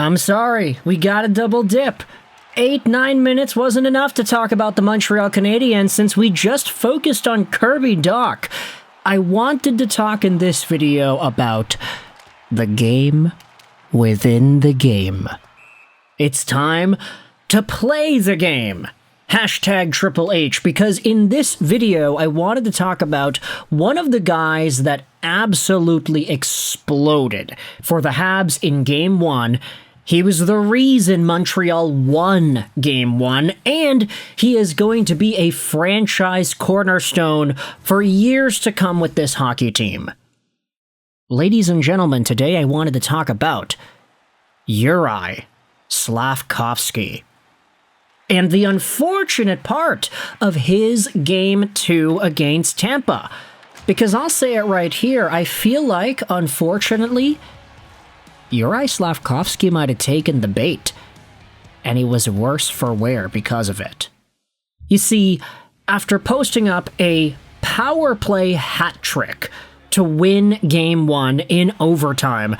I'm sorry, we got a double dip. 8-9 minutes wasn't enough to talk about the Montreal Canadiens since we just focused on Kirby Dach. I wanted to talk in this video about the game within the game. It's time to play the game. Hashtag Triple H, because in this video, I wanted to talk about one of the guys that absolutely exploded for the Habs in Game 1. He was the reason Montreal won Game 1, and he is going to be a franchise cornerstone for years to come with this hockey team. Ladies and gentlemen, today I wanted to talk about Juraj Slafkovsky. And the unfortunate part of his Game 2 against Tampa. Because I'll say it right here, I feel like, unfortunately, Juraj Slafkovsky might have taken the bait. And he was worse for wear because of it. You see, after posting up a power play hat trick to win Game 1 in overtime,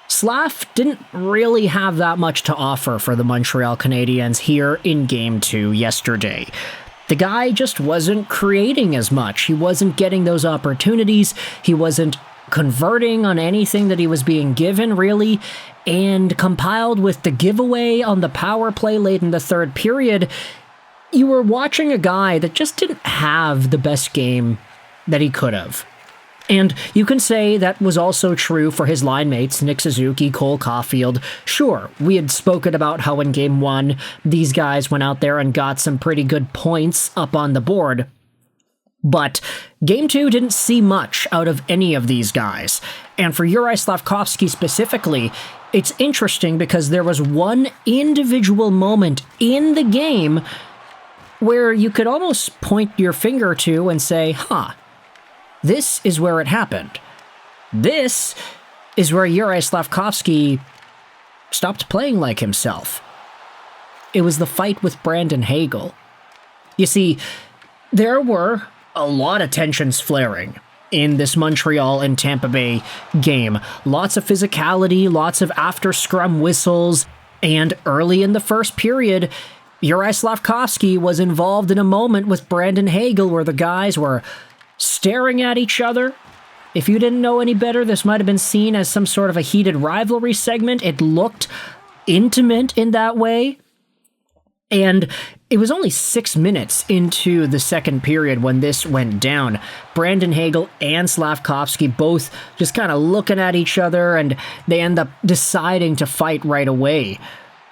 Slaf didn't really have that much to offer for the Montreal Canadiens here in Game 2 yesterday. The guy just wasn't creating as much. He wasn't getting those opportunities. He wasn't converting on anything that he was being given, really. And compiled with the giveaway on the power play late in the third period, you were watching a guy that just didn't have the best game that he could have. And you can say that was also true for his line mates, Nick Suzuki, Cole Caulfield. Sure, we had spoken about how in Game 1, these guys went out there and got some pretty good points up on the board. But Game 2 didn't see much out of any of these guys. And for Juraj Slafkovsky specifically, it's interesting because there was one individual moment in the game where you could almost point your finger to and say, this is where it happened. This is where Juraj Slafkovsky stopped playing like himself. It was the fight with Brandon Hagel. You see, there were a lot of tensions flaring in this Montreal and Tampa Bay game. Lots of physicality, lots of after-scrum whistles, and early in the first period, Juraj Slafkovsky was involved in a moment with Brandon Hagel where the guys were staring at each other. If you didn't know any better, this might have been seen as some sort of a heated rivalry segment. It looked intimate in that way. And it was only 6 minutes into the second period when this went down. Brandon Hagel and Slafkovsky both just kind of looking at each other, and they end up deciding to fight right away.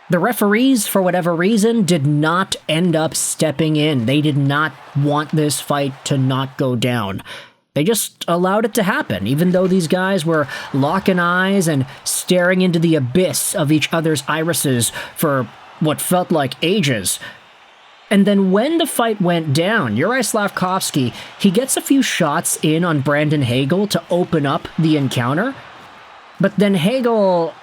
The referees, for whatever reason, did not end up stepping in. They did not want this fight to not go down. They just allowed it to happen, even though these guys were locking eyes and staring into the abyss of each other's irises for what felt like ages. And then when the fight went down, Juraj Slafkovsky, he gets a few shots in on Brandon Hagel to open up the encounter. But then Hagel,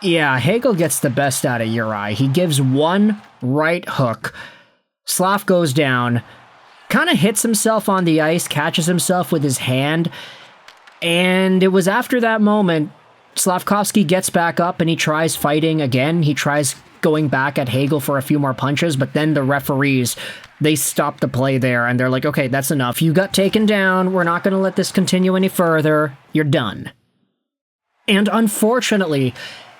Hagel gets the best out of Juraj. He gives one right hook. Slaf goes down, kind of hits himself on the ice, catches himself with his hand. And it was after that moment, Slafkovsky gets back up and he tries fighting again. He tries going back at Hagel for a few more punches, but then the referees, they stop the play there and they're like, okay, that's enough. You got taken down. We're not going to let this continue any further. You're done. And unfortunately,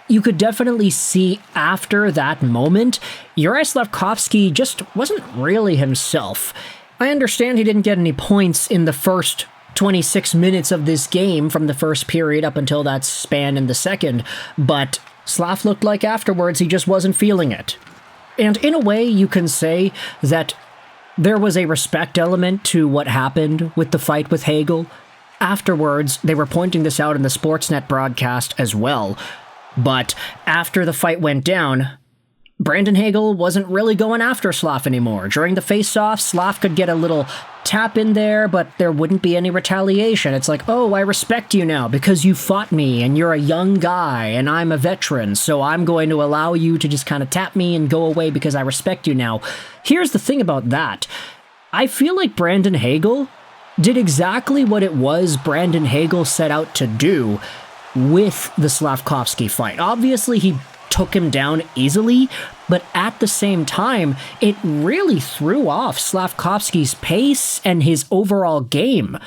you could definitely see after that moment, Juraj Slafkovsky just wasn't really himself. I understand he didn't get any points in the first 26 minutes of this game from the first period up until that span in the second, but Slaf looked like afterwards he just wasn't feeling it. And in a way, you can say that there was a respect element to what happened with the fight with Hagel. Afterwards, they were pointing this out in the Sportsnet broadcast as well. But after the fight went down, Brandon Hagel wasn't really going after Slaf anymore. During the face-off, Slaf could get a little tap in there, but there wouldn't be any retaliation. It's like, oh, I respect you now because you fought me and you're a young guy and I'm a veteran, so I'm going to allow you to just kind of tap me and go away because I respect you now. Here's the thing about that. I feel like Brandon Hagel did exactly what it was Brandon Hagel set out to do. with the Slafkovsky fight. Obviously, he took him down easily, but at the same time, it really threw off Slafkovsky's pace and his overall game.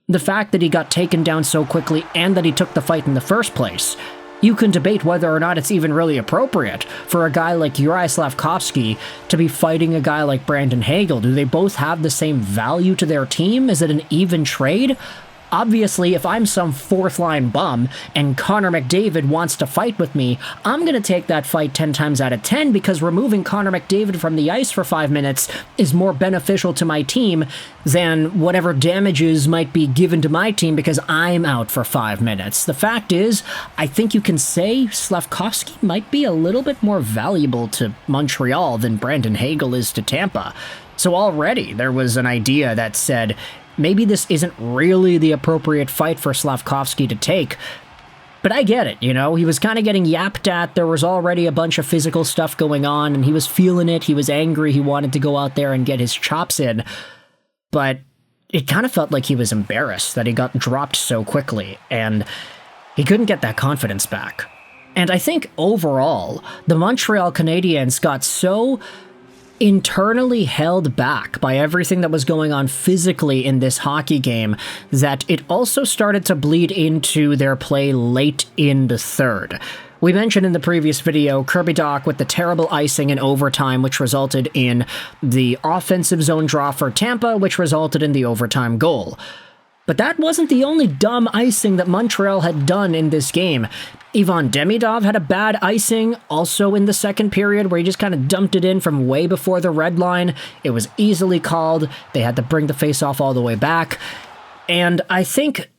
The fact that he got taken down so quickly and that he took the fight in the first place. You can debate whether or not it's even really appropriate for a guy like Juraj Slafkovsky to be fighting a guy like Brandon Hagel. Do they both have the same value to their team? Is it an even trade? Obviously, if I'm some fourth-line bum and Connor McDavid wants to fight with me, I'm going to take that fight 10 times out of 10 because removing Connor McDavid from the ice for 5 minutes is more beneficial to my team than whatever damages might be given to my team because I'm out for 5 minutes. The fact is, I think you can say Slafkovsky might be a little bit more valuable to Montreal than Brandon Hagel is to Tampa. So already there was an idea that said, maybe this isn't really the appropriate fight for Slafkovsky to take. But I get it, you know? He was kind of getting yapped at. There was already a bunch of physical stuff going on, and he was feeling it. He was angry. He wanted to go out there and get his chops in. But it kind of felt like he was embarrassed that he got dropped so quickly, and he couldn't get that confidence back. And I think overall, the Montreal Canadiens got so internally held back by everything that was going on physically in this hockey game that it also started to bleed into their play late in the third. We mentioned in the previous video Kirby Dach with the terrible icing in overtime, which resulted in the offensive zone draw for Tampa, which resulted in the overtime goal. But that wasn't the only dumb icing that Montreal had done in this game. Ivan Demidov had a bad icing also in the second period where he just kind of dumped it in from way before the red line. It was easily called. They had to bring the faceoff all the way back. And I think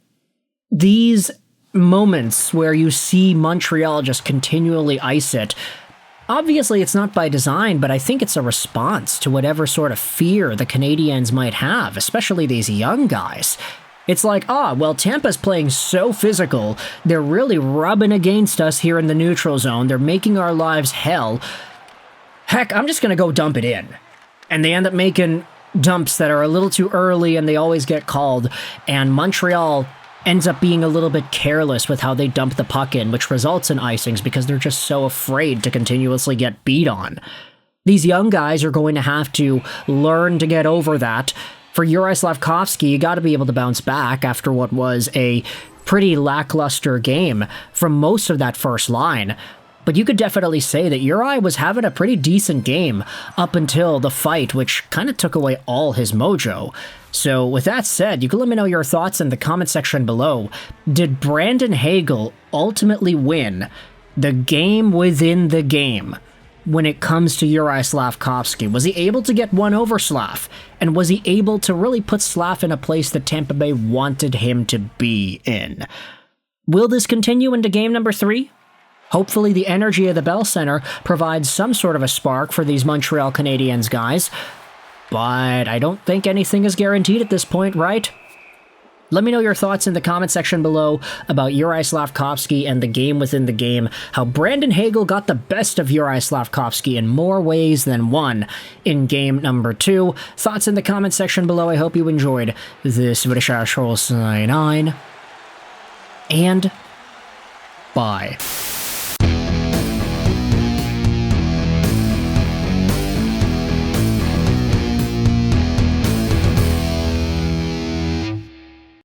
these moments where you see Montreal just continually ice it, obviously it's not by design, but I think it's a response to whatever sort of fear the Canadiens might have, especially these young guys. It's like, well, Tampa's playing so physical, they're really rubbing against us here in the neutral zone, they're making our lives hell. Heck, I'm just gonna go dump it in. And they end up making dumps that are a little too early and they always get called, and Montreal ends up being a little bit careless with how they dump the puck in, which results in icings because they're just so afraid to continuously get beat on. These young guys are going to have to learn to get over that. For Juraj Slafkovsky, you got to be able to bounce back after what was a pretty lackluster game from most of that first line. But you could definitely say that Juraj was having a pretty decent game up until the fight, which kind of took away all his mojo. So with that said, you can let me know your thoughts in the comment section below. Did Brandon Hagel ultimately win the game within the game when it comes to Juraj Slafkovsky? Was he able to get one over Slaf? And was he able to really put Slaf in a place that Tampa Bay wanted him to be in? Will this continue into game number 3? Hopefully the energy of the Bell Center provides some sort of a spark for these Montreal Canadiens guys. But I don't think anything is guaranteed at this point, right? Let me know your thoughts in the comment section below about Juraj Slafkovsky and the game within the game, how Brandon Hagel got the best of Juraj Slafkovsky in more ways than one in game number 2. Thoughts in the comment section below. I hope you enjoyed this video. And bye.